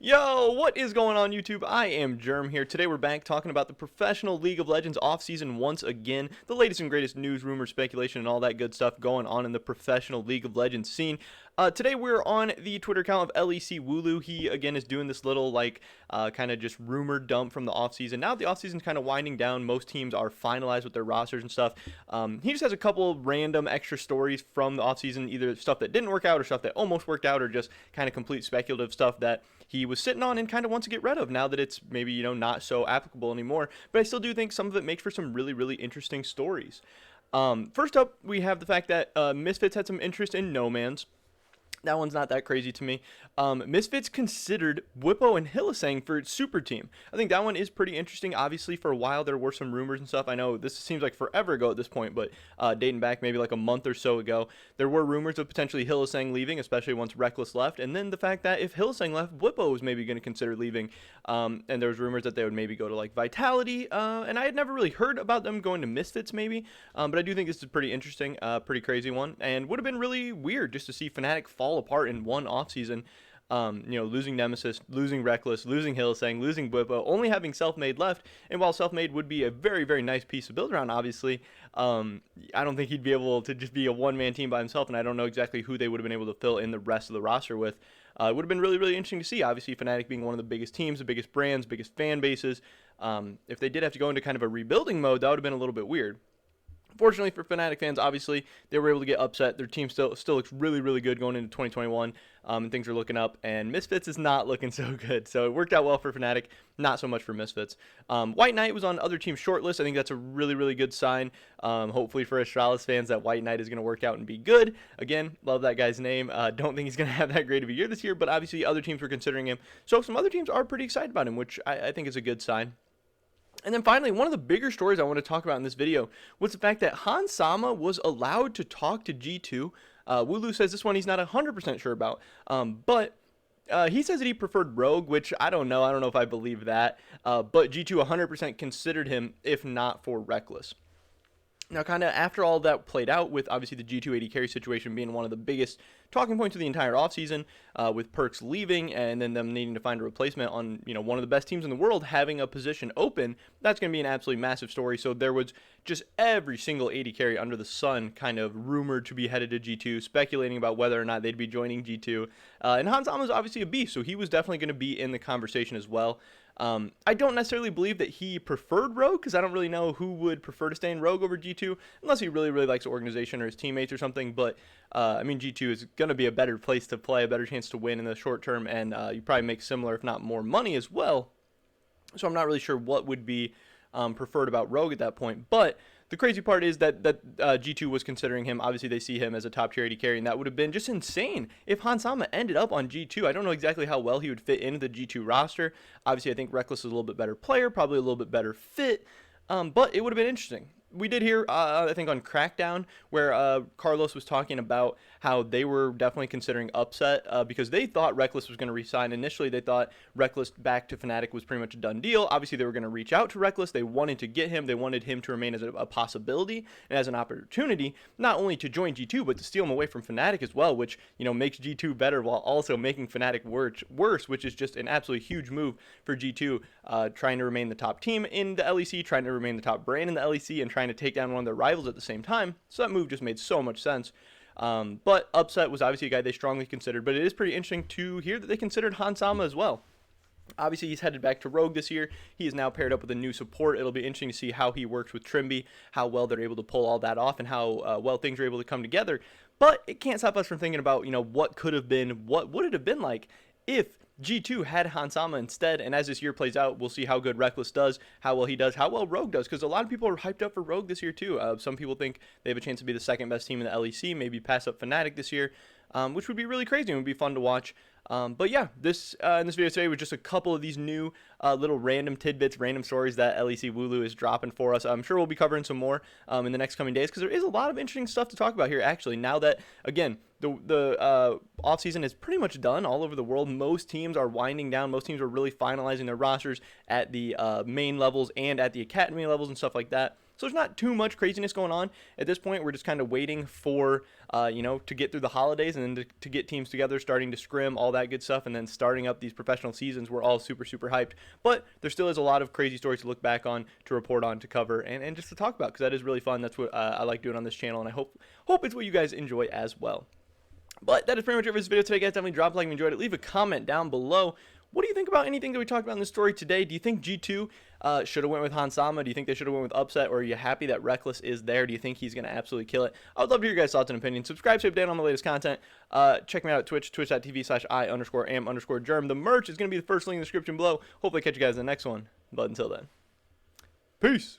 Yo, what is going on YouTube? I am Germ here. Today we're back talking about the professional League of Legends offseason once again. The latest and greatest news, rumors, speculation, and all that good stuff going on in the professional League of Legends scene. Today we're on the Twitter account of LEC Wooloo. He, again, is doing this little, kind of just rumor dump from the offseason. Now the offseason's kind of winding down. Most teams are finalized with their rosters and stuff. He just has a couple random extra stories from the offseason, either stuff that didn't work out or stuff that almost worked out or just kind of complete speculative stuff that he was sitting on and kind of wants to get rid of now that it's maybe, not so applicable anymore. But I still do think some of it makes for some really, really interesting stories. First up, we have the fact that Misfits had some interest in No Man's. That one's not that crazy to me. Misfits considered Bwipo and Hylli for its super team. I think that one is pretty interesting. Obviously, for a while, there were some rumors and stuff. I know this seems like forever ago at this point, but dating back maybe like a month or so ago, there were rumors of potentially Hylli leaving, especially once Rekkles left. And then the fact that if Hylli left, Bwipo was maybe going to consider leaving. And there was rumors that they would maybe go to like Vitality. And I had never really heard about them going to Misfits maybe. But I do think this is pretty interesting, pretty crazy one. And would have been really weird just to see Fnatic fall apart in one offseason. Losing Nemesis, losing Rekkles, losing Hylli, losing Bwipo, only having Self-Made left. And while Self-Made would be a very, very nice piece to build around, obviously, I don't think he'd be able to just be a one-man team by himself, and I don't know exactly who they would have been able to fill in the rest of the roster with. It would have been really, really interesting to see. Obviously, Fnatic being one of the biggest teams, the biggest brands, biggest fan bases. If they did have to go into kind of a rebuilding mode, that would have been a little bit weird. Fortunately for Fnatic fans, obviously, they were able to get upset. Their team still looks really, really good going into 2021, and things are looking up, and Misfits is not looking so good. So it worked out well for Fnatic, not so much for Misfits. White Knight was on other teams' shortlist. I think that's a really, really good sign. Hopefully for Astralis fans, that White Knight is going to work out and be good. Again, love that guy's name. Don't think he's going to have that great of a year this year, but obviously other teams were considering him. So some other teams are pretty excited about him, which I think is a good sign. And then finally, one of the bigger stories I want to talk about in this video was the fact that Hans Sama was allowed to talk to G2. Wooloo says this one he's not 100% sure about, but he says that he preferred Rogue, which I don't know. I don't know if I believe that, but G2 100% considered him if not for Rekkles. Now, kind of after all that played out, with obviously the G2 AD carry situation being one of the biggest talking points of the entire offseason, with Perkz leaving and then them needing to find a replacement on, one of the best teams in the world having a position open, that's going to be an absolutely massive story. So there was just every single AD carry under the sun kind of rumored to be headed to G2, speculating about whether or not they'd be joining G2. And Hans Sama is obviously a beast, so he was definitely going to be in the conversation as well. I don't necessarily believe that he preferred Rogue, because I don't really know who would prefer to stay in Rogue over G2, unless he really, really likes the organization or his teammates or something. But, G2 is going to be a better place to play, a better chance to win in the short term, and you probably make similar, if not more money as well. So I'm not really sure what would be preferred about Rogue at that point. But the crazy part is that G2 was considering him. Obviously, they see him as a top tier AD carry, and that would have been just insane if Hans Sama ended up on G2. I don't know exactly how well he would fit into the G2 roster. Obviously, I think Rekkles is a little bit better player, probably a little bit better fit, but it would have been interesting. We did hear, I think, on Crackdown, where Carlos was talking about how they were definitely considering upset because they thought Rekkles was going to resign. Initially, they thought Rekkles back to Fnatic was pretty much a done deal. Obviously, they were going to reach out to Rekkles. They wanted to get him. They wanted him to remain as a possibility and as an opportunity, not only to join G2, but to steal him away from Fnatic as well, which, makes G2 better while also making Fnatic worse, which is just an absolutely huge move for G2, trying to remain the top team in the LEC, trying to remain the top brand in the LEC, and trying to take down one of their rivals at the same time. So that move just made so much sense. But Upset was obviously a guy they strongly considered, but it is pretty interesting to hear that they considered Hans Sama as well. Obviously, he's headed back to Rogue this year. He is now paired up with a new support. It'll be interesting to see how he works with Trimby, how well they're able to pull all that off, and how well things are able to come together. But it can't stop us from thinking about, what could have been, what would it have been like if G2 had Hans Sama instead, and as this year plays out, we'll see how good Rekkles does, how well he does, how well Rogue does, because a lot of people are hyped up for Rogue this year too. Some people think they have a chance to be the second best team in the LEC, maybe pass up Fnatic this year, which would be really crazy and would be fun to watch. But yeah, this in this video today was just a couple of these new little random tidbits, random stories that LEC Wooloo is dropping for us. I'm sure we'll be covering some more in the next coming days, because there is a lot of interesting stuff to talk about here, actually, now that, again, the offseason is pretty much done all over the world. Most teams are winding down. Most teams are really finalizing their rosters at the main levels and at the academy levels and stuff like that. So there's not too much craziness going on at this point. We're just kind of waiting for, to get through the holidays and then to get teams together, starting to scrim, all that good stuff, and then starting up these professional seasons. We're all super, super hyped. But there still is a lot of crazy stories to look back on, to report on, to cover, and just to talk about, because that is really fun. That's what I like doing on this channel, and I hope it's what you guys enjoy as well. But that is pretty much it for this video today, guys. Definitely drop a like if you enjoyed it. Leave a comment down below. What do you think about anything that we talked about in this story today? Do you think G2 should have went with Hansama? Do you think they should have went with Upset? Or are you happy that Rekkles is there? Do you think he's going to absolutely kill it? I would love to hear your guys' thoughts and opinions. Subscribe to update on the latest content. Check me out at Twitch, twitch.tv/I_am_germ. The merch is going to be the first link in the description below. Hopefully catch you guys in the next one. But until then, peace.